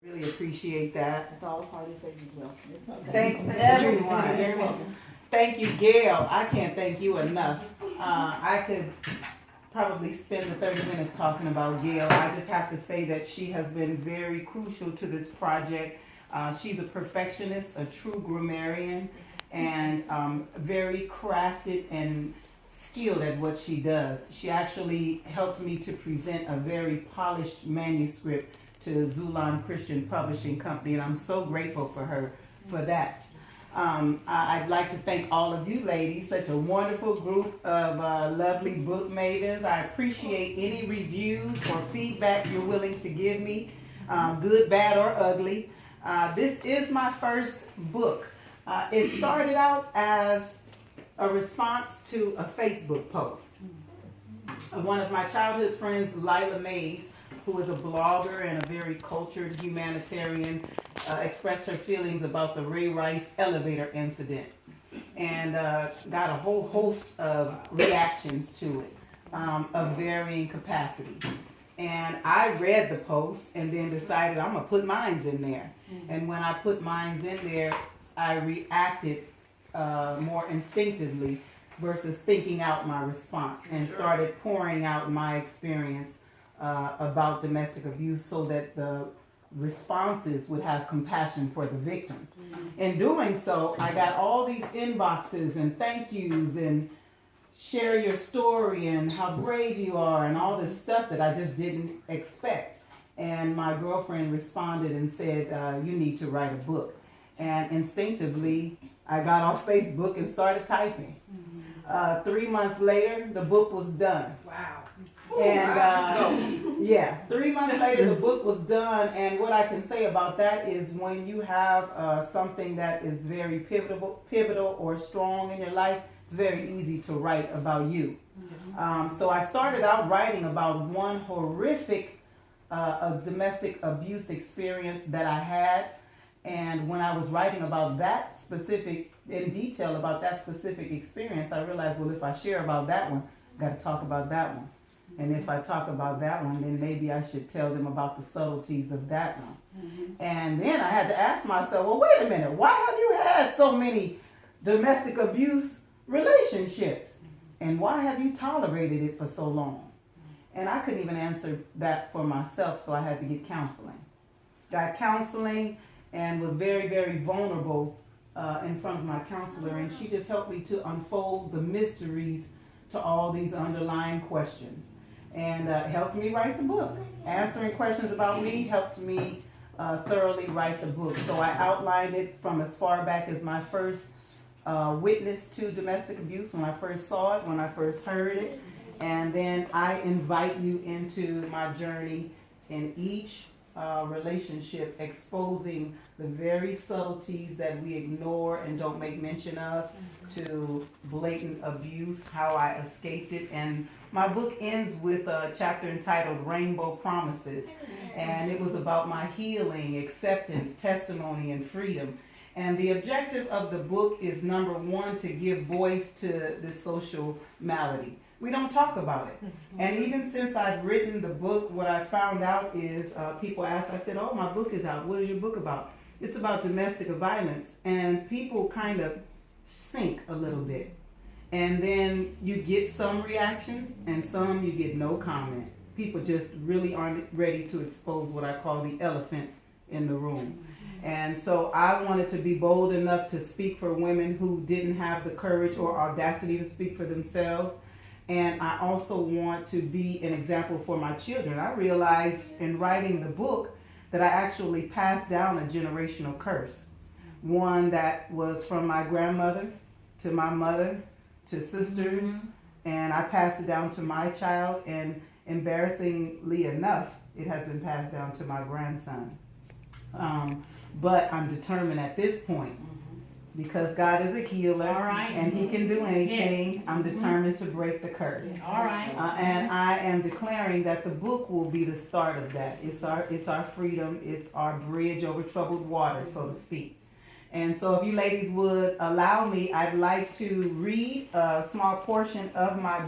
Really appreciate that. That's all the parties say as well. It's okay. Thank everyone. You're welcome. Thank you, Gail. I can't thank you enough. I could probably spend the 30 minutes talking about Gail. I just have to say that she has been very crucial to this project. She's a perfectionist, a true grammarian, and very crafted and skilled at what she does. She actually helped me to present a very polished manuscript to Zulon Christian Publishing Company, and I'm so grateful for her for that. I'd like to thank all of you ladies, such a wonderful group of lovely book mavens. I appreciate any reviews or feedback you're willing to give me, good, bad, or ugly. This is my first book. It started out as a response to a Facebook post. One of my childhood friends, Lila Mays, who is a blogger and a very cultured humanitarian, expressed her feelings about the Ray Rice elevator incident and got a whole host of reactions to it of varying capacity. And I read the post and then decided I'm gonna put mine in there. And when I put mine in there, I reacted more instinctively versus thinking out my response and started pouring out my experience about domestic abuse so that the responses would have compassion for the victim. In doing so, I got all these inboxes and thank yous and share your story and how brave you are and all this stuff that I just didn't expect. And my girlfriend responded and said, you need to write a book. And instinctively, I got off Facebook and started typing. 3 months later, the book was done. Wow. And 3 months later, the book was done. And what I can say about that is when you have something that is very pivotal or strong in your life, it's very easy to write about you. So I started out writing about one horrific domestic abuse experience that I had. And when I was writing about that specific, in detail about that specific experience, I realized, well, if I share about that one, I've got to talk about that one. And if I talk about that one, then maybe I should tell them about the subtleties of that one. And then I had to ask myself, well, wait a minute, why have you had so many domestic abuse relationships? And why have you tolerated it for so long? And I couldn't even answer that for myself, so I had to get counseling. Got counseling and was very, very vulnerable in front of my counselor, and she just helped me to unfold the mysteries to all these underlying questions, and helped me write the book. Answering questions about me helped me thoroughly write the book. So I outlined it from as far back as my first witness to domestic abuse, when I first saw it, when I first heard it, and then I invite you into my journey in each relationship, exposing the very subtleties that we ignore and don't make mention of, to blatant abuse, how I escaped it. And my book ends with a chapter entitled Rainbow Promises, and it was about my healing, acceptance, testimony, and freedom. And the objective of the book is, number one, to give voice to this social malady. We don't talk about it. And even since I've written the book, what I found out is people ask, I said, oh, my book is out. What is your book about? It's about domestic violence. And people kind of sink a little bit. And then you get some reactions and some you get no comment. People just really aren't ready to expose what I call the elephant in the room. And so I wanted to be bold enough to speak for women who didn't have the courage or audacity to speak for themselves. And I also want to be an example for my children. I realized in writing the book that I actually passed down a generational curse. One that was from my grandmother to my mother to sisters, and I passed it down to my child, and embarrassingly enough, it has been passed down to my grandson. But I'm determined at this point, because God is a healer, All right. and He can do anything. Yes. I'm determined to break the curse. All right. And I am declaring that the book will be the start of that. It's our freedom. It's our bridge over troubled water, so to speak. And so if you ladies would allow me, I'd like to read a small portion of my